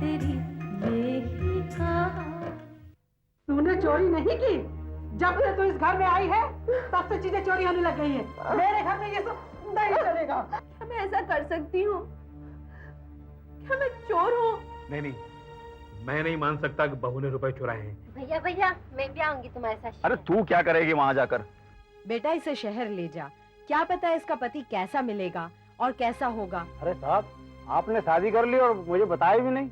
तेरी यही कहानी। तूने चोरी नहीं की? जब से तू इस घर में आई है तब से चीजें चोरी होने लग गई हैं। मेरे घर में ये सब नहीं चलेगा। क्या मैं ऐसा कर सकती हूँ? क्या मैं चोर हूँ? नहीं नहीं, मैं नहीं मान सकता कि बहू ने रुपए चुराए हैं। भैया भैया, मैं भी आऊंगी तुम्हारे साथ। अरे तू क्या करेगी वहां जाकर? बेटा इसे शहर ले जा, क्या पता इसका पति कैसा मिलेगा और कैसा होगा। अरे साहब, आपने शादी कर ली और मुझे बताया भी नहीं।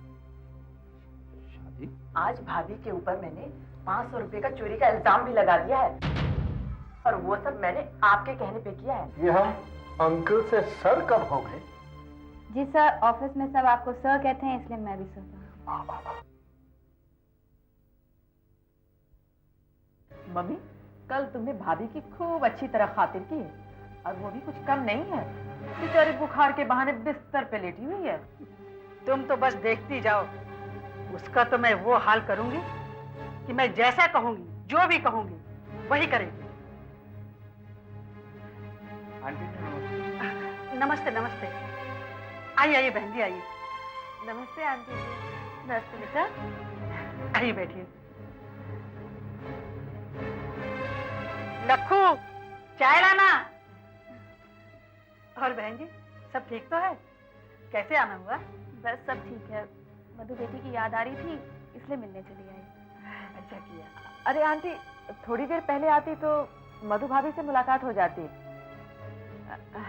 शादी? आज भाभी के ऊपर मैंने 500 रुपए का चोरी का इल्जाम भी लगा दिया है और वो सब मैंने आपके कहने पे किया है। ये हम अंकल से सर कब हो गए? जी सर, ऑफिस में सब आपको सर कहते हैं, इसलिए मैं भी सर कहूं। मम्मी, कल तुमने भाभी की खूब अच्छी तरह खातिर की है और वो भी कुछ कम नहीं है। बेचारी बुखार के बहाने बिस्तर पे लेटी हुई है। तुम तो बस देखती जाओ, उसका तो मैं वो हाल करूंगी कि मैं जैसा कहूंगी, जो भी कहूंगी वही करेगी। नमस्ते नमस्ते। आइए आइए बहन जी, आइए। नमस्ते आंटी जी। नमस्ते बेटा, आइए बैठिए। लखू, चाय लाना। और बहन जी, सब ठीक तो है? कैसे आना हुआ? बस सब ठीक है, मधु बेटी की याद आ रही थी इसलिए मिलने चली आई। अच्छा किया। अरे आंटी, थोड़ी देर पहले आती तो मधु भाभी से मुलाकात हो जाती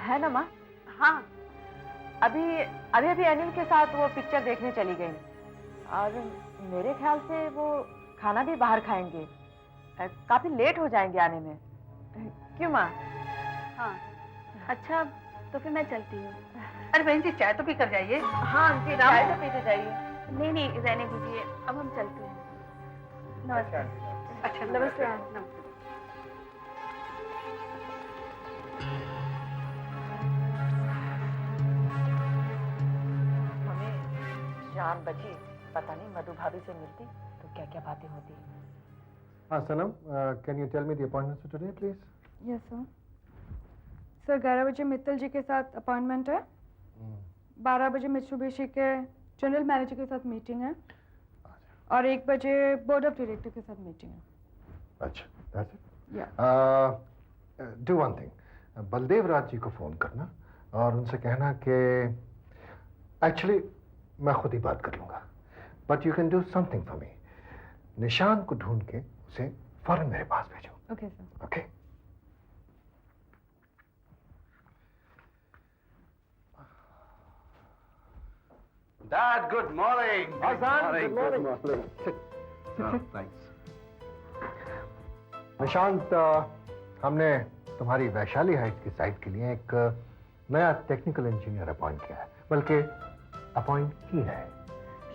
है ना माँ? हाँ, अभी अनिल के साथ वो पिक्चर देखने चली गई और मेरे ख्याल से वो खाना भी बाहर खाएंगे। काफी लेट हो जाएंगे आने में। क्यों माँ? हाँ। अच्छा, तो फिर मैं चलती हूँ। अरे बहन जी, चाय तो पी कर जाइए। हाँ आंटी, चाय तो पीते जाइए। नहीं नहीं, रहने दीजिए, अब हम चलते हैं। नमस्ते। अच्छा, नमस्ते। नमस्ते। हमें जान बची, पता नहीं मधु भाभी से मिलती तो क्या क्या बातें होती। हाँ Sanam, can you tell me the appointment for today please? Yes sir. Sir 11 बजे मित्तल जी के साथ अपॉइंटमेंट है। 12 बजे मित्सुबिशी के जनरल मैनेजर के साथ मीटिंग है और 1 बजे बोर्ड ऑफ डायरेक्टर के साथ मीटिंग है। अच्छा, दैट्स इट। या do one thing, Baldev Raj ji को फोन करना और उनसे कहना कि एक्चुअली मैं खुद ही बात कर लूंगा, but you can do something for me. निशान को ढूंढ के उसे फौरन मेरे पास भेजो। Okay sir. Okay. Dad, good morning. Good morning. Thanks. Nishant, हमने तुम्हारी वैशाली हाइट्स की साइट के लिए एक नया टेक्निकल इंजीनियर अपॉइंट किया है, बल्कि अपॉइंट की है।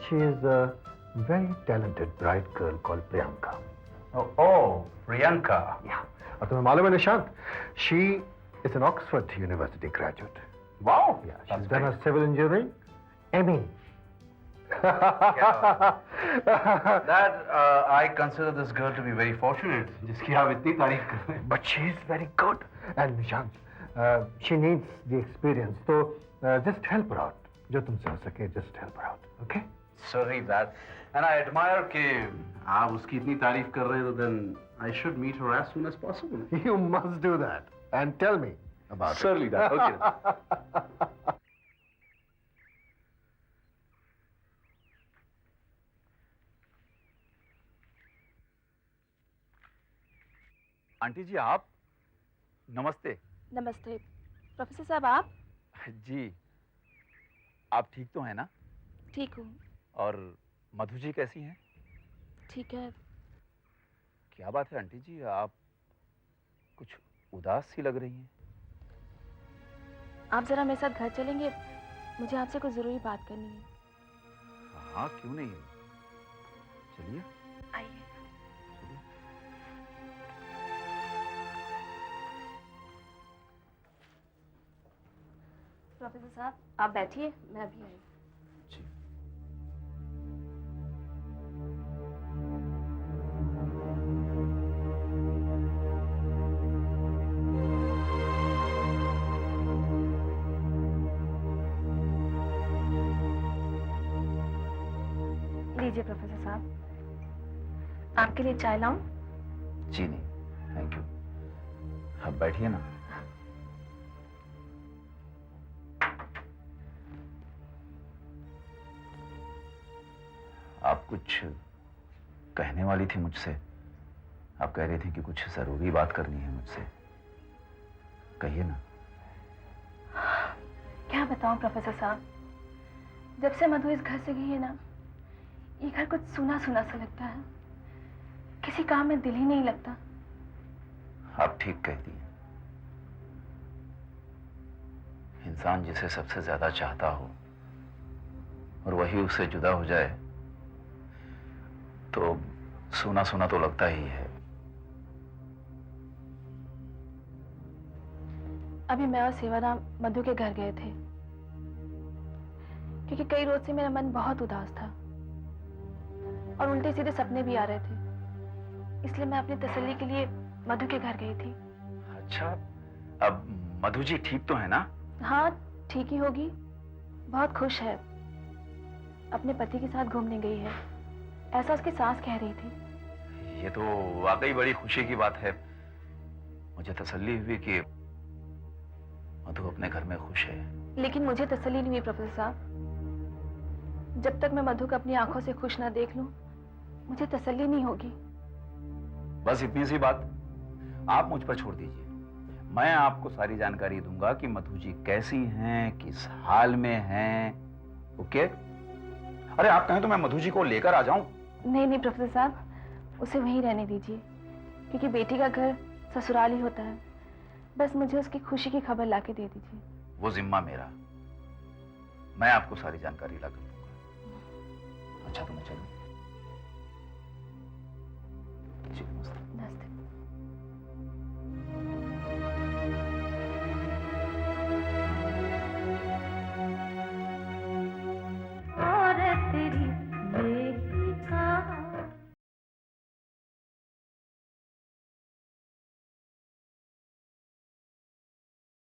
She is a very talented bright girl called Priyanka. Oh, Priyanka. और तुम्हें मालूम है Nishant, she is an Oxford University graduate. Wow. She is done her civil engineering MA. Dad, I consider this girl to be very fortunate. जिसकी आप इतनी तारीफ कर रहे हैं. But she is very good. And Nishant, she needs the experience. So just help her out. जो तुमसे हो सके, just help her out. Okay? Sorry, Dad. And I admire कि आप उसकी इतनी तारीफ कर रहे हैं, तो then I should meet her as soon as possible. You must do that. And tell me about Certainly, it. Dad. Okay. Aunty ji, आप? नमस्ते। नमस्ते। प्रोफेसर साहब, आप? जी, आप ठीक तो हैं ना? ठीक हूँ। और मधु जी कैसी हैं? ठीक है। क्या बात है आंटी जी, आप कुछ उदास सी लग रही हैं। आप जरा मेरे साथ घर चलेंगे, मुझे आपसे कुछ जरूरी बात करनी है। हाँ, क्यों नहीं, चलिए। आइए। प्रोफेसर साहब, आप बैठिए, मैं अभी आई। लीजिए प्रोफेसर साहब। आपके लिए चाय लाऊं? जी नहीं, थैंक यू। अब बैठिए ना। आप कुछ कहने वाली थी मुझसे। आप कह रही थी कि कुछ जरूरी बात करनी है मुझसे। कहिए ना। क्या बताऊं प्रोफेसर साहब, जब से मधु इस घर से गई है ना, ये घर कुछ सूना सूना सा लगता है। किसी काम में दिल ही नहीं लगता। आप ठीक कहती हैं। इंसान जिसे सबसे ज्यादा चाहता हो और वही उससे जुदा हो जाए तो सूना सूना तो लगता ही है। अभी मैं और सेवाराम मधु के घर गए थे, क्योंकि कई रोज से मेरा मन बहुत उदास था और उल्टे सीधे सपने भी आ रहे थे। इसलिए मैं अपनी तसल्ली के लिए मधु के घर गई थी। अच्छा, अब मधु जी ठीक तो है ना? हाँ, ठीक ही होगी। बहुत खुश है। अपने पति के साथ घूमने गई है, ऐसा उसकी सास कह रही थी। ये तो वाकई बड़ी खुशी की बात है। मुझे तसल्ली हुई कि मधु अपने घर में खुश है। लेकिन मुझे तसल्ली नहीं हुई प्रोफेसर साहब। जब तक मैं मधु को अपनी आंखों से खुश ना देख लूं, मुझे तसल्ली नहीं होगी। बस इतनी सी बात। आप मुझ पर छोड़ दीजिए। मैं आपको सारी जानकारी दूंगा कि मधु जी कैसी हैं, किस हाल में हैं। ओके? अरे आप कहें तो मैं मधु जी को लेकर आ जाऊं? नहीं नहीं प्रोफेसर साहब, उसे वहीं रहने दीजिए, क्योंकि बेटी का घर ससुराल ही होता है। बस मुझे उसकी खुशी की खबर लाके दे दीजिए। वो जिम्मा मेरा। मैं आपको सारी जानकारी ला कर दूंगा। अच्छा, तो मैं चलूं? जी, नमस्ते। नमस्ते। और तेरी यही कहा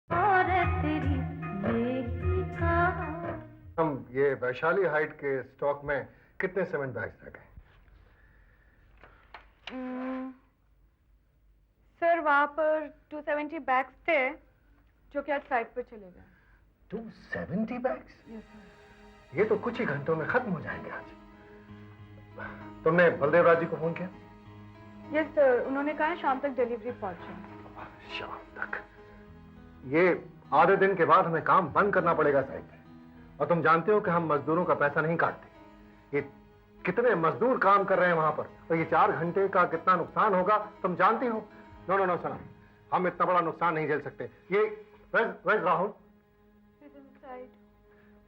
और तेरी यही कहा। हम ये वैशाली हाइट के स्टॉक में कितने सीमेंट बैग्स रह गए? सर वहाँ पर 270 बैग्स थे जो कि आज साइट पर चले गए। 270 बैग्स? ये तो कुछ ही घंटों में खत्म हो जाएंगे आज। तुमने बलदेव राज जी को फोन किया? यस सर, उन्होंने कहा शाम तक डिलीवरी पहुंचे। शाम तक? ये आधे दिन के बाद हमें काम बंद करना पड़ेगा साइट पे। और तुम जानते हो कि हम मजदूरों का पैसा नहीं काटते। ये कितने मजदूर काम कर रहे हैं वहां पर, तो ये 4 घंटे का कितना नुकसान होगा तुम जानती हो। नो नो नो सना, हम इतना बड़ा नुकसान नहीं झेल सकते। ये where's Rahul?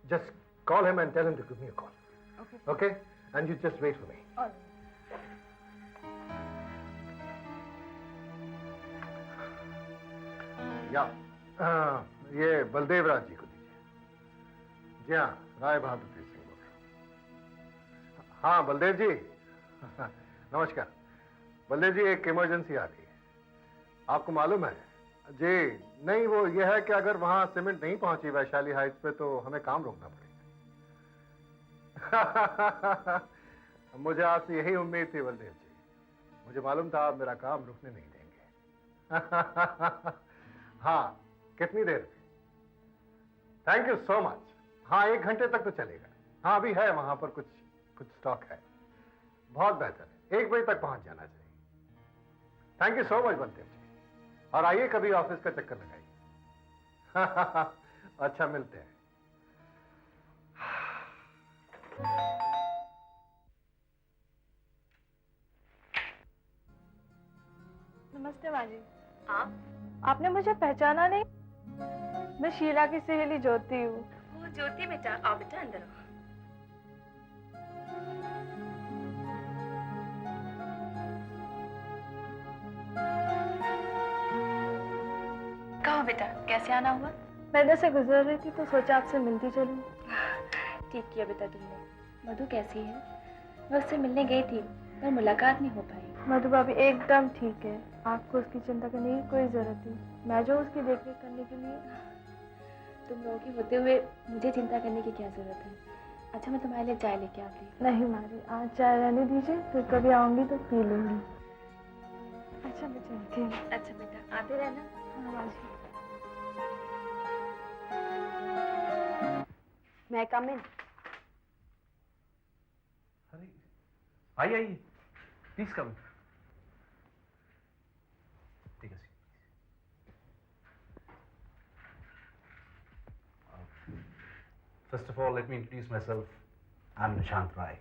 Just call him and tell him to give me a call. Okay? And you just wait for me. या ये बलदेव राज जी को दीजिए। जी हाँ, राय बहादुर सिंह बोल रहा हूँ। हाँ बलदेव जी। नमस्कार बलदेव जी, एक इमरजेंसी आ गई है। आपको मालूम है जी? नहीं, वो ये है कि अगर वहां सीमेंट नहीं पहुंची वैशाली हाइट्स पे तो हमें काम रोकना पड़ेगा। मुझे आपसे यही उम्मीद थी बलदेव जी। मुझे मालूम था आप मेरा काम रुकने नहीं देंगे। हाँ, कितनी देर? Thank you so much. हाँ, 1 घंटे तक तो चलेगा। हाँ, अभी है वहां पर कुछ स्टॉक है। बहुत बेहतर है, 1 बजे तक पहुंच जाना चाहिए। Thank you so much Baldev ji. और आइए कभी ऑफिस का चक्कर लगाइए। अच्छा, मिलते हैं। नमस्ते माँ जी। हाँ? आपने मुझे पहचाना नहीं? मैं शीला की सहेली ज्योति हूँ। वो ज्योति बेटा, आओ बेटा अंदर आओ। कहो बेटा, कैसे आना हुआ? मैं इधर से गुजर रही थी तो सोचा आपसे मिलती चलूं। ठीक किया बेटा तुमने। मधु कैसी है? मैं उससे मिलने गई थी पर मुलाकात नहीं हो पाई। मधु भाभी एकदम ठीक है, आपको उसकी चिंता करने की कोई जरूरत नहीं। मैं जो उसकी देखरेख करने के लिए। तुम लोगों के होते हुए मुझे चिंता करने की क्या जरूरत है? अच्छा मैं तुम्हारे लिए चाय लेके आती हूँ। नहीं मारी, आज चाय रहने दीजिए, फिर कभी आऊंगी तो पी लूंगी। अच्छा मैं चलती हूँ। अच्छा बेटा आते रहना। हाँ बाजी। मैं कम इन। अरे आइए आइए, प्लीज कम। ठीक है। First of all, let me introduce myself. I'm Nishant Rai.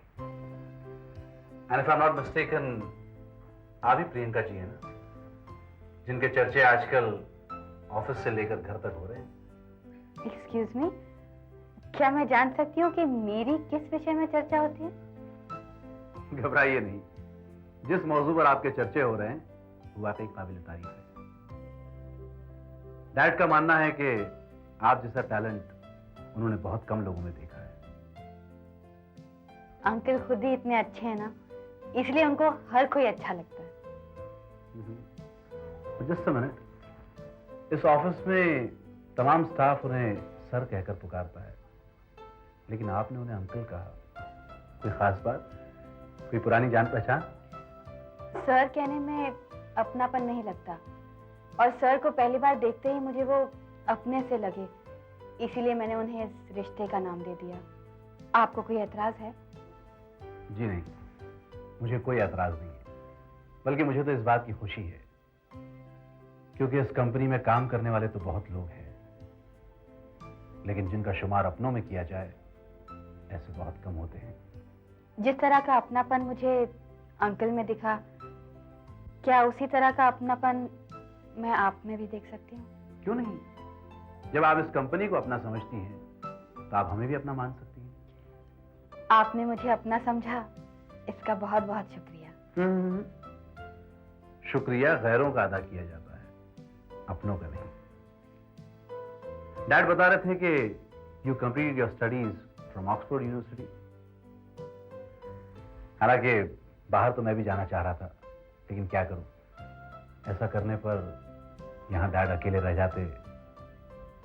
And if I'm not mistaken, आप ही प्रियंका जी हैं ना, जिनके चर्चे आजकल ऑफिस से लेकर घर तक हो रहे हैं। एक्सक्यूज मी, क्या मैं जान सकती हूँ कि मेरी किस विषय में चर्चा होती है? घबराइए नहीं, जिस मौजू पर आपके चर्चे हो रहे हैं वो वाकई काबिल तारीफ है। डैड का मानना है कि आप जैसा टैलेंट उन्होंने बहुत कम लोगों में देखा है। अंकल खुद ही इतने अच्छे हैं ना, इसलिए उनको हर कोई अच्छा लगता है। जस्ट अ मिनट, इस ऑफिस में तमाम स्टाफ उन्हें सर कहकर पुकारता है, लेकिन आपने उन्हें अंकल कहा। कोई खास बात, कोई पुरानी जान पहचान? सर कहने में अपनापन नहीं लगता, और सर को पहली बार देखते ही मुझे वो अपने से लगे, इसीलिए मैंने उन्हें इस रिश्ते का नाम दे दिया। आपको कोई एतराज है? जी नहीं, मुझे कोई एतराज नहीं है, बल्कि मुझे तो इस बात की खुशी है, क्योंकि इस कंपनी में काम करने वाले तो बहुत लोग हैं, लेकिन जिनका शुमार अपनों में किया जाए ऐसे बहुत कम होते हैं। जिस तरह का अपनापन मुझे अंकल में दिखा, क्या उसी तरह का अपनापन मैं आप में भी देख सकती हूँ? क्यों नहीं? जब आप इस कंपनी को अपना समझती हैं तो आप हमें भी अपना मान सकती हैं। आपने मुझे अपना समझा, इसका बहुत बहुत शुक्रिया। शुक्रिया गैरों का अदा किया जाता है, अपनों का नहीं। डैड बता रहे थे कि you completed your studies from Oxford university. हालांकि बाहर तो मैं भी जाना चाह रहा था, लेकिन क्या करूं, ऐसा करने पर यहां डैड अकेले रह जाते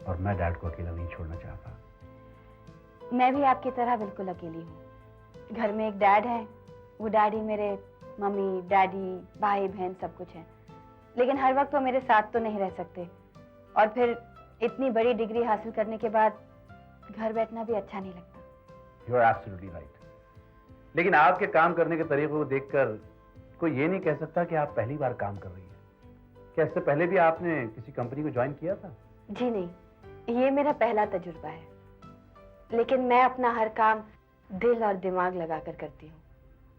और मैं डैड को अकेला नहीं छोड़ना चाहता। मैं भी आपकी तरह बिल्कुल अकेली हूँ। घर में एक डैड है, वो डैडी मेरे मम्मी डैडी भाई बहन सब कुछ है, लेकिन हर वक्त वो मेरे साथ तो नहीं रह सकते, और फिर इतनी बड़ी डिग्री हासिल करने के बाद घर बैठना भी अच्छा नहीं लगता। You are absolutely right. लेकिन आपके काम करने के तरीके को देखकर कोई ये नहीं कह सकता कि आप पहली बार काम कर रही हैं। क्या इससे पहले भी आपने किसी कंपनी को ज्वाइन किया था? जी नहीं, ये मेरा पहला तजुर्बा है, लेकिन मैं अपना हर काम दिल और दिमाग लगाकर करती हूँ,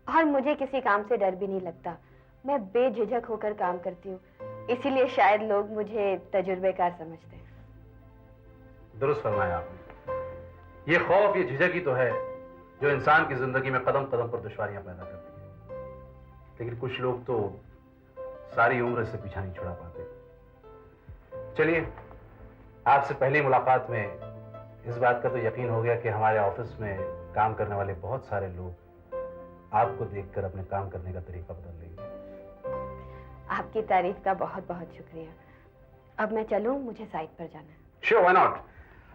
और मुझे किसी काम से डर भी नहीं लगता। मैं बेझिझक होकर काम करती हूँ, इसीलिए शायद लोग मुझे तजुर्बेकार समझते हैं। दुरुस्त फरमाया आपने। ये खौफ, ये झिझक ही तो है जो इंसान की जिंदगी में कदम कदम पर दुश्वारियां पैदा करती है। लेकिन कुछ लोग तो सारी उम्र इससे पीछा नहीं छुड़ा पाते। चलिए, आपसे पहली मुलाकात में इस बात का तो यकीन हो गया कि हमारे ऑफिस में काम करने वाले बहुत सारे लोग आपको देखकर अपने काम करने का तरीका बदल लेंगे। आपकी तारीफ का बहुत बहुत शुक्रिया। अब मैं चलूं, मुझे साइट पर जाना है। Sure, why not.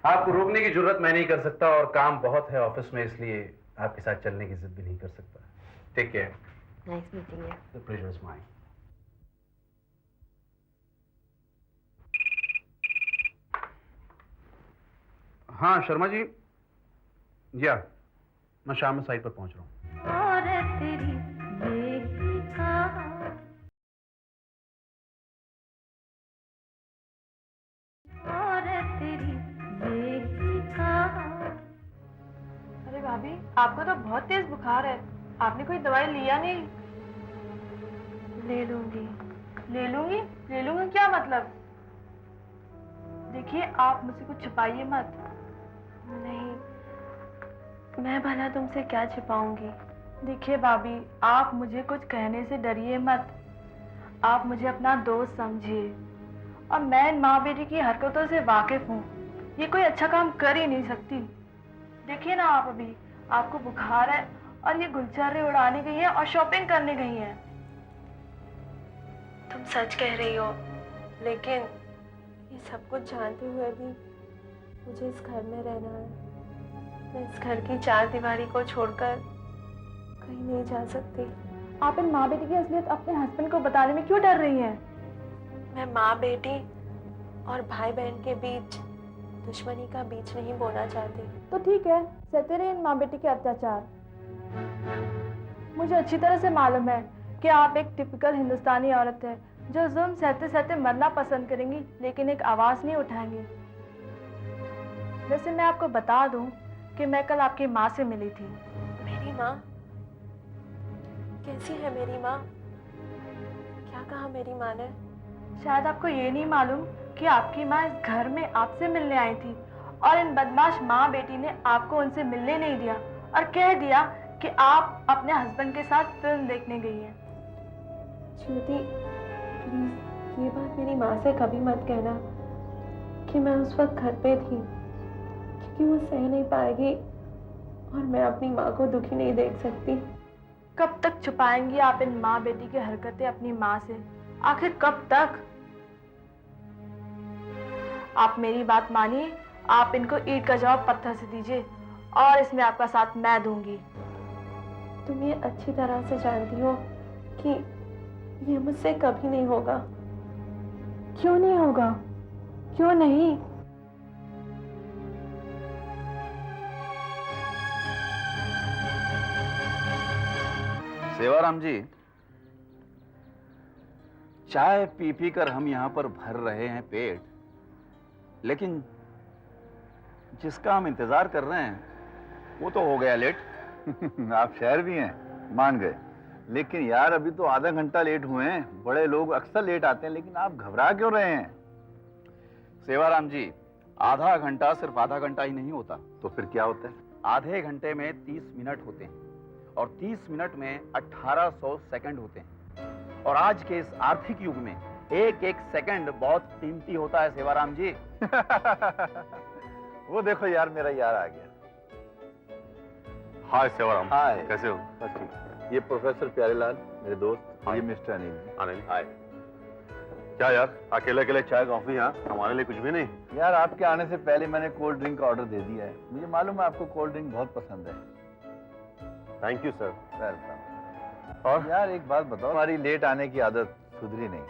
आपको रोकने की जरूरत मैं नहीं कर सकता, और काम बहुत है ऑफिस में, इसलिए आपके साथ चलने की जिद भी नहीं कर सकता। Take care. Nice meeting you. The pleasure is mine. हाँ शर्मा जी, या मैं शाम में साइट पर पहुंच रहा हूँ। और तेरी यही कहा, और तेरी यही कहा। अरे भाभी, आपको तो बहुत तेज बुखार है, आपने कोई दवाई लिया नहीं? ले लूंगी। ले लूंगी? ले लूंगी क्या मतलब? देखिए, आप मुझसे कुछ छुपाइए मत। नहीं, मैं भला तुमसे क्या छिपाऊंगी? देखिए भाभी, आप मुझे कुछ कहने से डरिए मत। आप मुझे अपना दोस्त समझिए, और मैं इन माँ बेटी की हरकतों से वाकिफ हूँ। ये कोई अच्छा काम कर ही नहीं सकती। देखिए ना आप, अभी आपको बुखार है और ये गुलछर्रे उड़ाने गई हैं और शॉपिंग करने गई हैं। तुम सच कह रही हो, लेकिन ये सब कुछ जानते हुए भी मुझे इस घर में रहना है। मैं इस घर की चार दीवारी को छोड़कर कहीं नहीं जा सकती। आप इन माँ बेटी की असलियत अपने हस्बैंड को बताने में क्यों डर रही हैं? मैं माँ बेटी और भाई बहन के बीच दुश्मनी का बीच नहीं बोना चाहती। तो ठीक है, सहते रहे इन माँ बेटी के अत्याचार। मुझे अच्छी तरह से मालूम है कि आप एक टिपिकल हिंदुस्तानी औरत है जो जुल्म सहते सहते मरना पसंद करेंगी, लेकिन एक आवाज नहीं उठाएंगी। वैसे मैं आपको बता दूं कि मैं कल आपकी माँ से मिली थी। मेरी माँ? कैसी है मेरी माँ? क्या कहा मेरी माँ ने? शायद आपको ये नहीं मालूम कि आपकी माँ इस घर में आपसे मिलने आई थी और इन बदमाश माँ बेटी ने आपको उनसे मिलने नहीं दिया और कह दिया कि आप अपने हस्बैंड के साथ फिल्म देखने गई हैं। ज्योति, प्लीज ये बात मेरी माँ से कभी मत कहना कि मैं उस वक्त घर पे थी, क्योंकि वो सह नहीं पाएगी और मैं अपनी माँ को दुखी नहीं देख सकती। कब तक छुपाएंगी आप इन माँ बेटी की हरकतें अपनी माँ से? आखिर कब तक? आप मेरी बात मानिए, आप इनको ईंट का जवाब पत्थर से दीजिए और इसमें आपका साथ मैं दूंगी। तुम ये अच्छी तरह से जानती हो कि ये मुझसे कभी नहीं होगा। क्यों नहीं होगा? क्यों नहीं? सेवाराम जी, चाय पी पी कर हम यहां पर भर रहे हैं पेट, लेकिन जिसका हम इंतजार कर रहे हैं वो तो हो गया लेट। आप शहर भी हैं, मान गए, लेकिन यार अभी तो आधा घंटा लेट हुए हैं। बड़े लोग अक्सर लेट आते हैं, लेकिन आप घबरा क्यों रहे हैं? सेवाराम जी, आधा घंटा सिर्फ आधा घंटा ही नहीं होता। तो फिर क्या होता है? आधे घंटे में 30 मिनट होते हैं और 30 मिनट में 1800 सेकंड होते हैं। और आज के इस आर्थिक युग में एक एक सेकंड बहुत कीमती होता है सेवाराम जी। वो देखो यार, मेरा यार आ गया। हाय सेवाराम। हाय, कैसे हो? बस ठीक। ये प्रोफेसर प्यारेलाल मेरे दोस्त, ये मिस्टर अनिल। अनिल, हाय। क्या यार, अकेले अकेले चाय कॉफी? यहाँ हमारे लिए कुछ भी नहीं? यार आपके आने से पहले मैंने कोल्ड ड्रिंक का ऑर्डर दे दिया है। मुझे मालूम है आपको कोल्ड ड्रिंक बहुत पसंद है। Thank you sir. वेलकम। और यार एक बात बताओ, हमारी लेट आने की आदत सुधरी नहीं।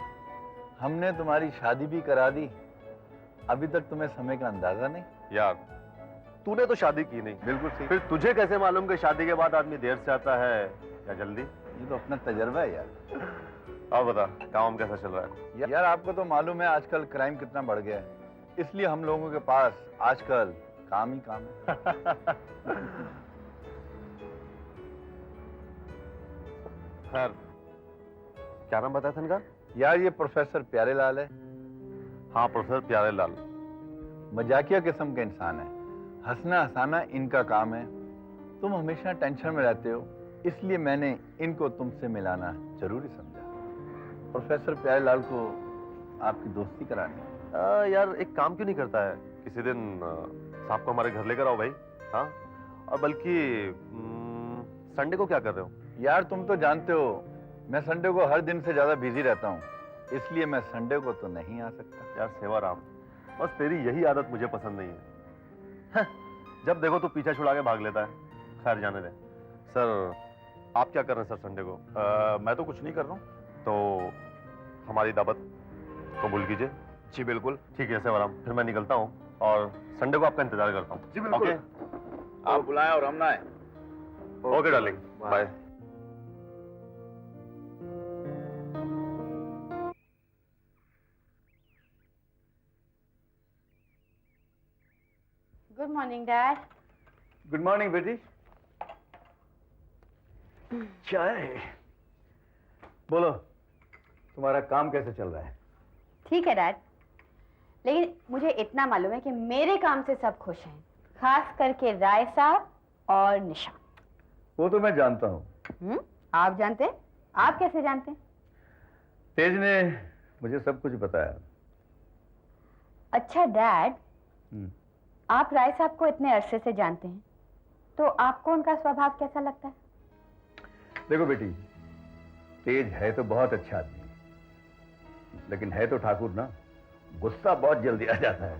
हमने तुम्हारी शादी भी करा दी, अभी तक तुम्हें समय का अंदाजा नहीं। यार तूने तो शादी की नहीं। बिल्कुल सही। फिर तुझे कैसे मालूम कि शादी के बाद आदमी देर से आता है या जल्दी? ये तो अपना तजर्बा है यार। अब बता, काम कैसा चल रहा है? यार आपको तो मालूम है आजकल क्राइम कितना बढ़ गया है, इसलिए हम लोगों के पास आजकल काम ही काम है। खैर, क्या नाम बताया था इनका? यार ये प्रोफेसर प्यारेलाल है। हाँ, प्रोफेसर प्यारेलाल। मजाकिया किस्म के इंसान है, हंसना हंसाना इनका काम है। तुम हमेशा टेंशन में रहते हो, इसलिए मैंने इनको तुमसे मिलाना जरूरी समझा। प्रोफेसर प्यारेलाल को आपकी दोस्ती करानी है। यार एक काम क्यों नहीं करता है, किसी दिन साहब को हमारे घर लेकर आओ भाई। हाँ, और बल्कि संडे को क्या कर रहे हो? यार तुम तो जानते हो मैं संडे को हर दिन से ज्यादा बिजी रहता हूँ, इसलिए मैं संडे को तो नहीं आ सकता। यार सेवाराम, बस तेरी यही आदत मुझे पसंद नहीं है। जब देखो तो पीछा छुड़ा के भाग लेता है। खैर जाने दे। सर आप क्या कर रहे हैं सर संडे को? मैं तो कुछ नहीं कर रहा हूँ। तो हमारी दावत कबूल कीजिए। जी बिल्कुल। ठीक है सेवाराम, फिर मैं निकलता हूँ और संडे को आपका इंतजार करता हूँ। जी बिल्कुल। ओके? आप बुलाएं और हम ना आए। Okay darling, bye. Good morning dad. Good morning बेटी। चाय। बोलो, तुम्हारा काम कैसे चल रहा है? ठीक है डैड, लेकिन मुझे इतना मालूम है कि मेरे काम से सब खुश हैं, खास करके राय साहब और निशा। वो तो मैं जानता हूँ। आप जानते हैं? आप कैसे जानते हैं? तेज ने मुझे सब कुछ बताया। अच्छा डैड, आप राय साहब को इतने अरसे से जानते हैं, तो आपको उनका स्वभाव कैसा लगता है? देखो बेटी, तेज है तो बहुत अच्छा आदमी, लेकिन है तो ठाकुर ना, गुस्सा बहुत जल्दी आ जाता है।